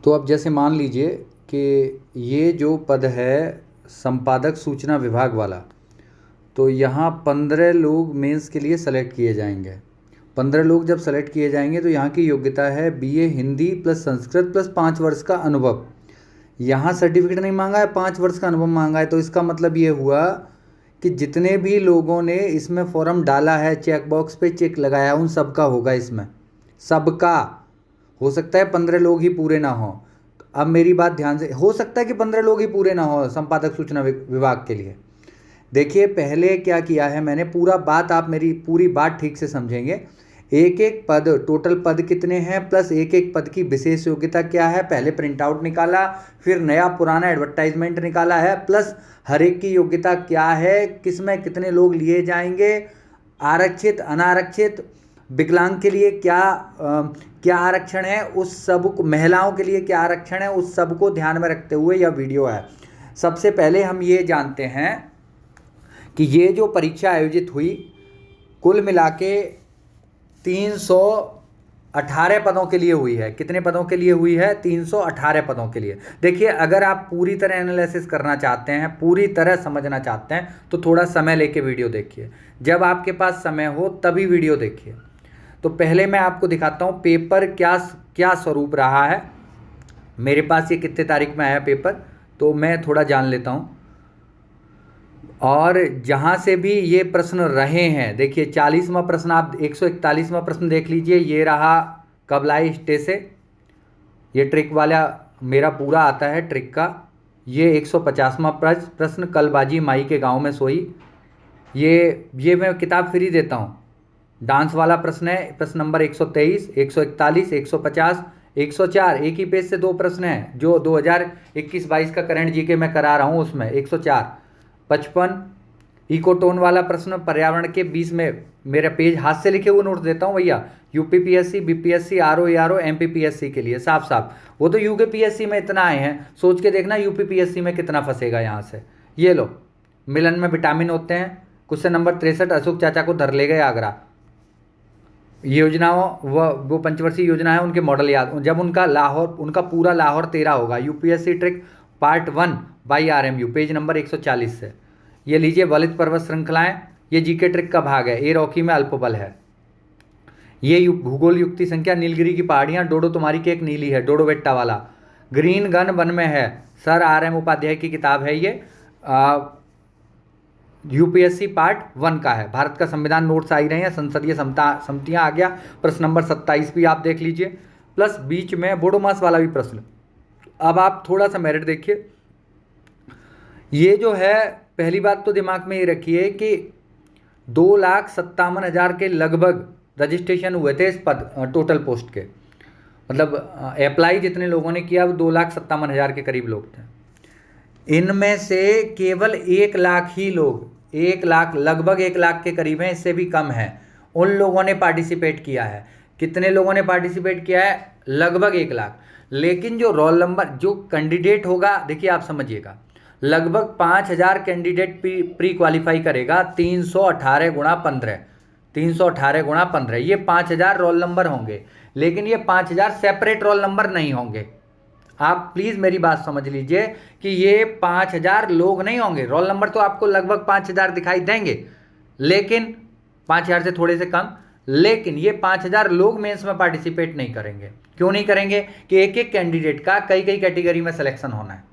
तो अब जैसे मान लीजिए कि ये जो पद है संपादक सूचना विभाग वाला, तो यहाँ 15 लोग मेंस के लिए सेलेक्ट किए जाएंगे। 15 लोग जब सेलेक्ट किए जाएंगे तो यहाँ की योग्यता है BA Hindi plus Sanskrit plus 5 वर्ष का अनुभव। यहाँ सर्टिफिकेट नहीं मांगा है, 5 वर्ष का अनुभव मांगा है। तो इसका मतलब ये हुआ कि जितने भी लोगों ने इसमें फॉर्म डाला है, चेक बॉक्स पे चेक लगाया, उन सबका होगा इसमें, सबका। हो सकता है 15 लोग ही पूरे ना हो। अब मेरी बात ध्यान से, हो सकता है कि 15 लोग ही पूरे ना हो संपादक सूचना विभाग के लिए। देखिए पहले क्या किया है मैंने, पूरा बात, आप मेरी पूरी बात ठीक से समझेंगे। एक एक पद, टोटल पद कितने हैं प्लस एक एक पद की विशेष योग्यता क्या है, पहले प्रिंट आउट निकाला, फिर नया पुराना एडवर्टाइजमेंट निकाला है, प्लस हर एक की योग्यता क्या है, किस में कितने लोग लिए जाएंगे, आरक्षित अनारक्षित, विकलांग के लिए क्या आरक्षण है, उस सब को, महिलाओं के लिए क्या आरक्षण है, उस सब को ध्यान में रखते हुए यह वीडियो है। सबसे पहले हम ये जानते हैं कि ये जो परीक्षा आयोजित हुई कुल मिला के 318 पदों के लिए हुई है। कितने पदों के लिए हुई है? 318 पदों के लिए। देखिए अगर आप पूरी तरह एनालिसिस करना चाहते हैं, पूरी तरह समझना चाहते हैं, तो थोड़ा समय लेके वीडियो देखिए। जब आपके पास समय हो तभी वीडियो देखिए। तो पहले मैं आपको दिखाता हूँ पेपर क्या स्वरूप रहा है। मेरे पास ये कितने तारीख में आया पेपर, तो मैं थोड़ा जान लेता हूँ। और जहाँ से भी ये प्रश्न रहे हैं, देखिए 40वां प्रश्न, आप 141वां प्रश्न देख लीजिए। ये रहा कब लाए स्टे से, ये ट्रिक वाला मेरा पूरा आता है ट्रिक का। ये 150वां प्रश्न, कल बाजी माई के गांव में सोई। ये मैं किताब फ्री देता हूँ। डांस वाला प्रश्न है, प्रश्न नंबर 123, 141, 150, 104। एक ही पेज से 2 प्रश्न हैं जो 2021-22 का करंट जीके मैं करा रहा हूँ, उसमें 104। 55 इकोटोन वाला प्रश्न पर्यावरण के 20 में, मेरा पेज हाथ से लिखे हुए नोट्स देता हूँ भैया। यूपीपीएससी, बीपीएससी, आरओ एमपीपीएससी के लिए साफ साफ। वो तो यूकेपीएससी में इतना आए हैं, सोच के देखना यूपीपीएससी में कितना फंसेगा यहाँ से। ये लो, मिलन में विटामिन होते हैं। क्वेश्चन नंबर 63, अशोक चाचा को धर ले गए आगरा। योजनाओं वो पंचवर्षीय योजना है, उनके मॉडल याद। जब उनका पूरा लाहौर 13 होगा। UPSC trick part 1 by RMU, page number 140 से। ये लीजिए वलित पर्वत श्रृंखलाएं, ये जीके ट्रिक का भाग है। ए रॉकी में अल्पबल है। ये भूगोल युक्ति संख्या, नीलगिरी की पहाड़ियां, डोडो तुम्हारी केक नीली है, डोडो बेट्टा वाला। ग्रीन गन वन में है, सर आर.एम. उपाध्याय की किताब है ये। यूपीएससी पार्ट 1 का है। भारत का संविधान नोट्स आ ही रहे हैं। संसदीय समितियां आ गया, प्रश्न नंबर 27 भी आप देख लीजिए। प्लस बीच में बोडोमास वाला भी प्रश्न। अब आप थोड़ा सा मेरिट देखिए। ये जो है, पहली बात तो दिमाग में ये रखिए कि 2,57,000 के लगभग रजिस्ट्रेशन हुए थे इस पद, टोटल पोस्ट के। मतलब अप्लाई जितने लोगों ने किया वो 2,57,000 के करीब लोग थे। इनमें से केवल 1 लाख ही लोग, 1 लाख, लगभग 1 लाख के करीब है, इससे भी कम है, उन लोगों ने पार्टिसिपेट किया है। कितने लोगों ने पार्टिसिपेट किया है? लगभग 1 लाख। लेकिन जो रोल नंबर, जो कैंडिडेट होगा, देखिए आप समझिएगा, लगभग 5,000 कैंडिडेट प्री क्वालिफाई करेगा। 318 गुणा 15, 318 गुणा 15, ये 5,000 रोल नंबर होंगे। लेकिन ये 5,000 सेपरेट रोल नंबर नहीं होंगे। आप प्लीज़ मेरी बात समझ लीजिए कि ये 5,000 लोग नहीं होंगे। रोल नंबर तो आपको लगभग 5,000 दिखाई देंगे, लेकिन 5,000 से थोड़े से कम। लेकिन ये 5,000 लोग मेंस में पार्टिसिपेट नहीं करेंगे। क्यों नहीं करेंगे? कि एक एक कैंडिडेट का कई कई कैटेगरी में सिलेक्शन होना है,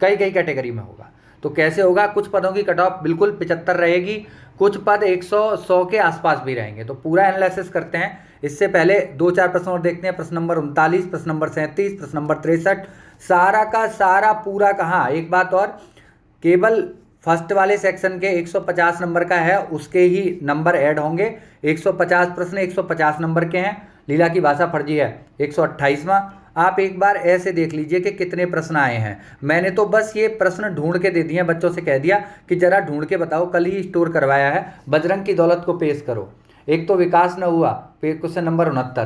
कई कई कैटेगरी में होगा। तो कैसे होगा? कुछ पदों की कट ऑफ बिल्कुल 75 रहेगी, कुछ पद 100 के आसपास भी रहेंगे। तो पूरा एनालिसिस करते हैं। इससे पहले 2-4 प्रश्न और देखते हैं। प्रश्न नंबर 39, प्रश्न नंबर 37, प्रश्न नंबर 63, सारा का सारा पूरा कहाँ। एक बात और, केवल फर्स्ट वाले सेक्शन के 150 नंबर का है, उसके ही नंबर ऐड होंगे। 150 प्रश्न 150 नंबर के हैं। लीला की भाषा फर्जी है 128वां। आप एक बार ऐसे देख लीजिए कि कितने प्रश्न आए हैं। मैंने तो बस ये प्रश्न ढूंढ के दे दिए, बच्चों से कह दिया कि जरा ढूंढ के बताओ, कल ही स्टोर करवाया है। बजरंग की दौलत को पेश करो। एक तो विकास न हुआ, क्वेश्चन नंबर 69,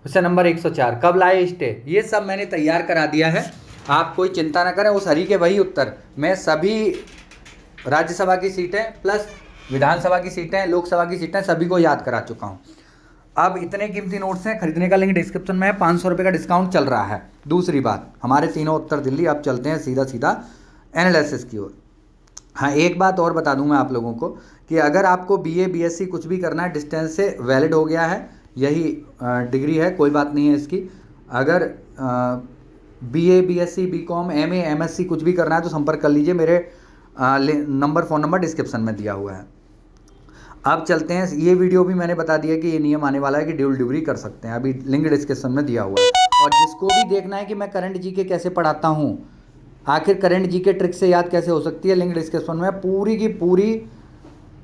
क्वेश्चन नंबर 104, कब लाए स्टे, ये सब मैंने तैयार करा दिया है। आप कोई चिंता ना करें, उस हरी के वही उत्तर मैं सभी राज्यसभा की सीटें प्लस विधानसभा की सीटें, लोकसभा की सीटें सभी को याद करा चुका हूँ। अब इतने कीमती नोट्स हैं, खरीदने का लिंक डिस्क्रिप्शन में है, 500 रुपये का डिस्काउंट चल रहा है। दूसरी बात, हमारे तीनों उत्तर दिल्ली। अब चलते हैं सीधा सीधा एनालिसिस की ओर। हाँ, एक बात और बता दूं मैं आप लोगों को कि अगर आपको बीए बीएससी कुछ भी करना है, डिस्टेंस से वैलिड हो गया है, यही डिग्री है, कोई बात नहीं है इसकी। अगर BA BSc BCom MA MSc कुछ भी करना है तो संपर्क कर लीजिए, मेरे फ़ोन नंबर डिस्क्रिप्शन में दिया हुआ है। अब चलते हैं, ये वीडियो भी मैंने बता दिया कि ये नियम आने वाला है कि ड्यूल डिग्री कर सकते हैं, अभी लिंक डिस्क्रिप्शन में दिया हुआ है। और जिसको भी देखना है कि मैं करंट जीके कैसे पढ़ाता हूँ, आखिर करंट जीके ट्रिक से याद कैसे हो सकती है, लिंक डिस्क्रिप्शन में पूरी की पूरी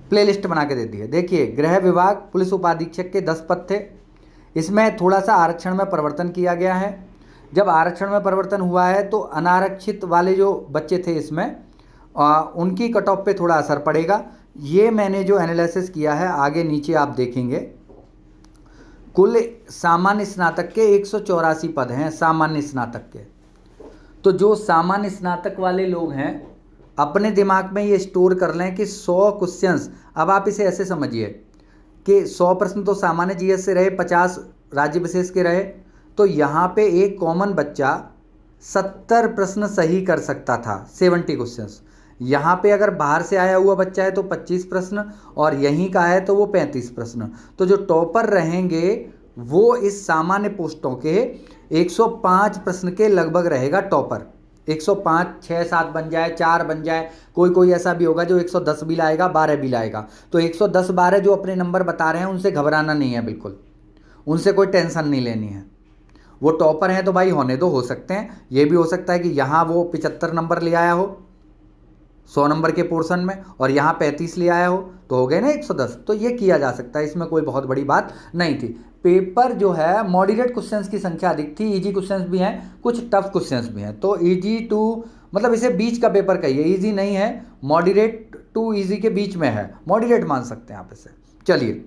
प्लेलिस्ट बना के दे दी है। देखिए, गृह विभाग पुलिस उपाधीक्षक के 10 पद थे, इसमें थोड़ा सा आरक्षण में परिवर्तन किया गया है। जब आरक्षण में परिवर्तन हुआ है तो अनारक्षित वाले जो बच्चे थे इसमें उनकी कट ऑफ पे थोड़ा असर पड़ेगा। ये मैंने जो एनालिसिस किया है, आगे नीचे आप देखेंगे, कुल सामान्य स्नातक के 184 पद हैं, सामान्य स्नातक के। तो जो सामान्य स्नातक वाले लोग हैं, अपने दिमाग में ये स्टोर कर लें कि 100 क्वेश्चंस, अब आप इसे ऐसे समझिए कि 100 प्रश्न तो सामान्य जीएस से रहे, 50 राज्य विशेष के रहे, तो यहाँ पे एक कॉमन बच्चा 70 प्रश्न सही कर सकता था, 70 क्वेश्चंस। यहाँ पे अगर बाहर से आया हुआ बच्चा है तो 25 प्रश्न, और यहीं का है तो वो 35 प्रश्न। तो जो टॉपर रहेंगे वो इस सामान्य पोस्टों के 105 प्रश्न के लगभग रहेगा टॉपर। 105, 6, 7 बन जाए, 4 बन जाए, कोई कोई ऐसा भी होगा जो 110 भी लाएगा, 12 भी लाएगा। तो 110 12 जो अपने नंबर बता रहे हैं उनसे घबराना नहीं है, बिल्कुल उनसे कोई टेंशन नहीं लेनी है। वो टॉपर हैं तो भाई होने दो, हो सकते हैं। ये भी हो सकता है कि यहाँ वो 75 नंबर ले आया हो 100 नंबर के पोर्शन में, और यहाँ 35 ले आया हो, तो हो गए ना 110। तो ये किया जा सकता है, इसमें कोई बहुत बड़ी बात नहीं थी। पेपर जो है मॉडरेट क्वेश्चंस की संख्या अधिक थी, इजी क्वेश्चंस भी हैं, कुछ टफ क्वेश्चंस भी हैं। तो इजी टू मतलब इसे बीच का पेपर कहिए, इजी नहीं है, मॉडरेट टू इजी के बीच में है, मॉडरेट मान सकते हैं आप इसे। चलिए,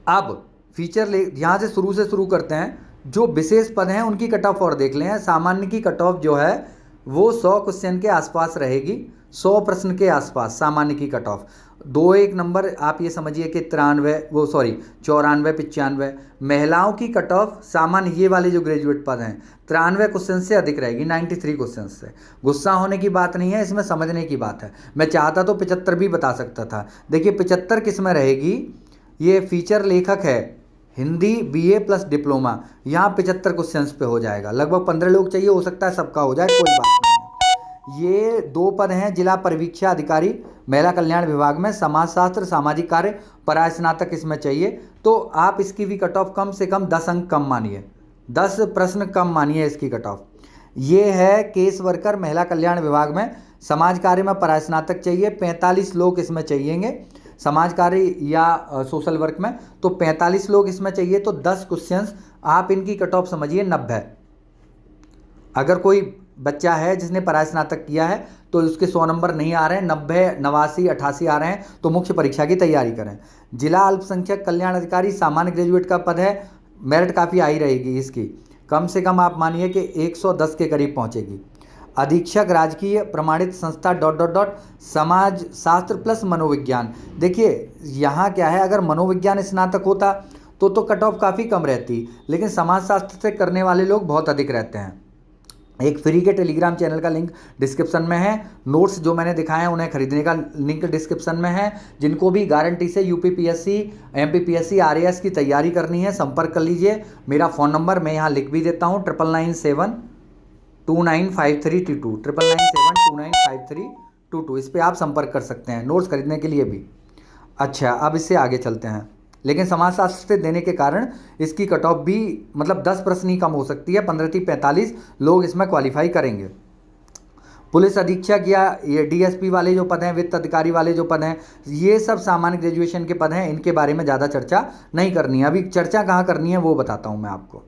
अब फीचर यहाँ से शुरू करते हैं। जो विशेष पद हैं उनकी कट ऑफ और देख लें। सामान्य की कट ऑफ जो है वो 100 क्वेश्चन के आसपास रहेगी, 100 प्रश्न के आसपास सामान्य की कट ऑफ। 2-1 नंबर आप ये समझिए कि 94 95। महिलाओं की कट ऑफ सामान्य, ये वाले जो ग्रेजुएट पद हैं, 93 क्वेश्चन से अधिक रहेगी, 93 क्वेश्चन से। गुस्सा होने की बात नहीं है, इसमें समझने की बात है। मैं चाहता तो 75 भी बता सकता था। देखिए 75 किस में रहेगी, ये फीचर लेखक है हिंदी बीए प्लस डिप्लोमा, यहाँ 75 क्वेश्चंस पे हो जाएगा। लगभग 15 लोग चाहिए, हो सकता है सबका हो जाए, कोई बात नहीं है। ये 2 पद हैं जिला परिवीक्षा अधिकारी महिला कल्याण विभाग में, समाजशास्त्र सामाजिक कार्य परास्नातक इसमें चाहिए। तो आप इसकी भी कट ऑफ कम से कम 10 अंक कम मानिए, 10 प्रश्न कम मानिए इसकी कट ऑफ। ये है केस वर्कर महिला कल्याण विभाग में, समाज कार्य में परास्नातक चाहिए, 45 लोग इसमें चाहिएंगे। समाज कार्य या सोशल वर्क में तो 45 लोग इसमें चाहिए। तो 10 क्वेश्चंस आप इनकी कट ऑफ समझिए 90। अगर कोई बच्चा है जिसने परास्नातक किया है तो उसके 100 नंबर नहीं आ रहे हैं, 90 89 88 आ रहे हैं, तो मुख्य परीक्षा की तैयारी करें। जिला अल्पसंख्यक कल्याण अधिकारी सामान्य ग्रेजुएट का पद है, मेरिट काफ़ी हाई रहेगी इसकी, कम से कम आप मानिए कि 110 के करीब पहुंचेगी। अधीक्षक राजकीय प्रमाणित संस्था ... समाज शास्त्र प्लस मनोविज्ञान। देखिए यहाँ क्या है, अगर मनोविज्ञान स्नातक होता तो कट ऑफ काफ़ी कम रहती, लेकिन समाज शास्त्र से करने वाले लोग बहुत अधिक रहते हैं। एक फ्री के टेलीग्राम चैनल का लिंक डिस्क्रिप्शन में है। नोट्स जो मैंने दिखाए हैं उन्हें खरीदने का लिंक डिस्क्रिप्शन में है। जिनको भी गारंटी से यूपीपीएससी एमपीपीएससी आरएएस की तैयारी करनी है, संपर्क कर लीजिए। मेरा फ़ोन नंबर मैं यहाँ लिख भी देता हूँ, 9997295322, 9997295322। इस पर आप संपर्क कर सकते हैं नोट्स खरीदने के लिए भी। अच्छा, अब इससे आगे चलते हैं। लेकिन समाजशास्त्र से देने के कारण इसकी कट ऑफ भी मतलब 10 प्रश्न ही कम हो सकती है, 15-45 लोग इसमें क्वालिफाई करेंगे। पुलिस अधीक्षक या ये डीएसपी वाले जो पद हैं, वित्त अधिकारी वाले जो पद हैं, ये सब सामान्य ग्रेजुएशन के पद हैं, इनके बारे में ज़्यादा चर्चा नहीं करनी है। अभी चर्चा कहाँ करनी है वो बताता हूँ मैं आपको।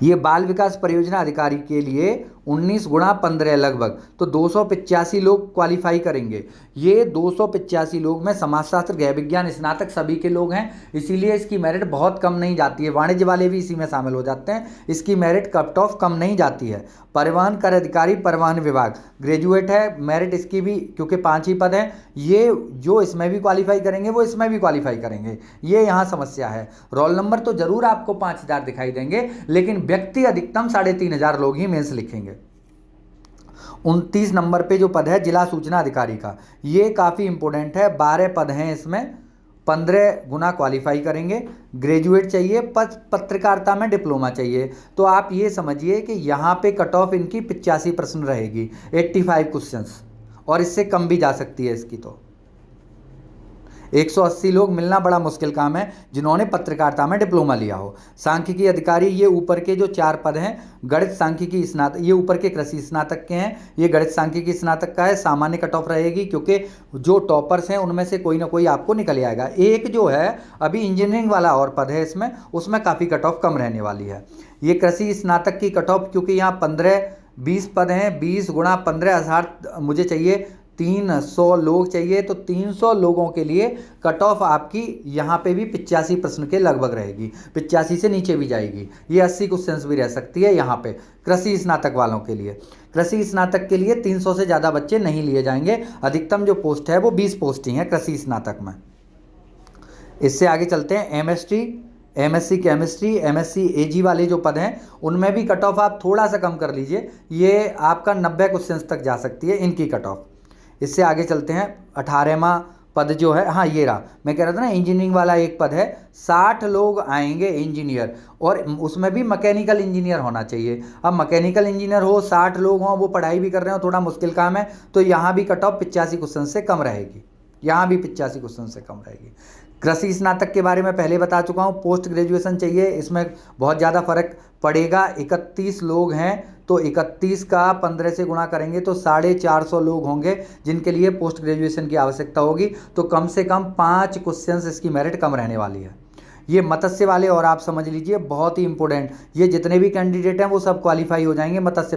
ये बाल विकास परियोजना अधिकारी के लिए 19 गुणा 15 लगभग, तो 285 लोग क्वालिफाई करेंगे। ये 285 लोग में समाजशास्त्र, गृह विज्ञान, स्नातक सभी के लोग हैं, इसीलिए इसकी मेरिट बहुत कम नहीं जाती है। वाणिज्य वाले भी इसी में शामिल हो जाते हैं, इसकी मेरिट कट ऑफ कम नहीं जाती है। परिवहन कर अधिकारी, परिवहन विभाग, ग्रेजुएट है, मेरिट इसकी भी, क्योंकि 5 ही पद हैं, ये जो इसमें भी क्वालिफाई करेंगे वो इसमें भी क्वालिफाई करेंगे, ये यहाँ समस्या है। रोल नंबर तो जरूर आपको 5000 दिखाई देंगे, लेकिन व्यक्ति अधिकतम 3500 लोग ही मेंस लिखेंगे। 29 नंबर पे जो पद है जिला सूचना अधिकारी का, ये काफ़ी इंपॉर्टेंट है। 12 पद हैं इसमें, 15 गुना क्वालिफाई करेंगे। ग्रेजुएट चाहिए, पत्रकारिता में डिप्लोमा चाहिए। तो आप ये समझिए कि यहाँ पे कट ऑफ इनकी 85% रहेगी, 85 क्वेश्चंस, और इससे कम भी जा सकती है इसकी। तो 180 लोग मिलना बड़ा मुश्किल काम है जिन्होंने पत्रकारिता में डिप्लोमा लिया हो। सांख्यिकी अधिकारी, ये ऊपर के जो 4 पद हैं, गणित सांख्यिकी स्नातक, ये ऊपर के कृषि स्नातक के हैं, ये गणित सांख्यिकी स्नातक का है। सामान्य कट ऑफ रहेगी, क्योंकि जो टॉपर्स हैं उनमें से कोई ना कोई आपको निकल आएगा। एक जो है अभी इंजीनियरिंग वाला और पद है इसमें, उसमें काफ़ी कट ऑफ कम रहने वाली है। ये कृषि स्नातक की कट ऑफ, क्योंकि यहाँ 15-20 पद हैं, 20 गुणा 15,000 मुझे चाहिए, 300 लोग चाहिए, तो 300 लोगों के लिए कट ऑफ आपकी यहाँ पे भी 85% के लगभग रहेगी, 85 से नीचे भी जाएगी। ये 80 क्वेश्चंस भी रह सकती है यहाँ पे कृषि स्नातक वालों के लिए। कृषि स्नातक के लिए 300 से ज़्यादा बच्चे नहीं लिए जाएंगे, अधिकतम जो पोस्ट है वो 20 पोस्ट ही हैं कृषि स्नातक में। इससे आगे चलते हैं, एमएससी केमिस्ट्री, एमएससी एजी वाले जो पद हैं उनमें भी कट ऑफ आप थोड़ा सा कम कर लीजिए, ये आपका 90 क्वेश्चंस तक जा सकती है इनकी कट ऑफ। इससे आगे चलते हैं, 18वां पद जो है, हाँ ये रहा, मैं कह रहा था ना इंजीनियरिंग वाला एक पद है, 60 लोग आएंगे इंजीनियर, और उसमें भी मैकेनिकल इंजीनियर होना चाहिए। अब मैकेनिकल इंजीनियर हो, 60 लोग हों, वो पढ़ाई भी कर रहे हो, थोड़ा मुश्किल काम है, तो यहाँ भी कट ऑफ 85 क्वेश्चन से कम रहेगी, यहाँ भी 85 क्वेश्चन से कम रहेगी। कृषि स्नातक के बारे में पहले बता चुका हूँ, पोस्ट ग्रेजुएशन चाहिए, इसमें बहुत ज़्यादा फर्क पड़ेगा। 31 लोग हैं, तो 31 का 15 से गुणा करेंगे तो 450 लोग होंगे जिनके लिए पोस्ट ग्रेजुएशन की आवश्यकता होगी, तो कम से कम 5 क्वेश्चंस इसकी मेरिट कम रहने वाली है। ये मत्स्य वाले, और आप समझ लीजिए बहुत ही इंपॉर्टेंट, ये जितने भी कैंडिडेट हैं वो सब क्वालिफाई हो जाएंगे। मत्स्य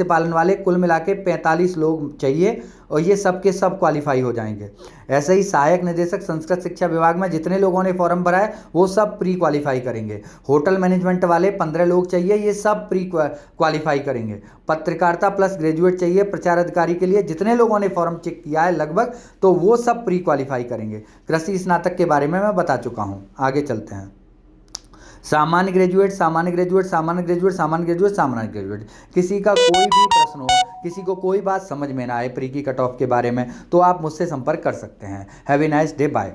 पालन वाले कुल मिला के 45 लोग चाहिए, और ये सब के सब क्वालिफाई हो जाएंगे। ऐसे ही सहायक निदेशक संस्कृत शिक्षा विभाग में जितने लोगों ने फॉर्म भरा है वो सब प्री क्वालिफाई करेंगे। होटल मैनेजमेंट वाले 15 लोग चाहिए, ये सब प्री क्वालिफाई करेंगे। पत्रकारिता प्लस ग्रेजुएट चाहिए प्रचार अधिकारी के लिए, जितने लोगों ने फॉर्म चेक किया है लगभग, तो वो सब प्री क्वालिफाई करेंगे। कृषि स्नातक के बारे में मैं बता चुका हूँ। आगे चलते हैं, सामान्य ग्रेजुएट, किसी का कोई भी प्रश्न हो, किसी को कोई बात समझ में ना आए प्री की कट ऑफ के बारे में, तो आप मुझसे संपर्क कर सकते हैं। Have a nice day, bye.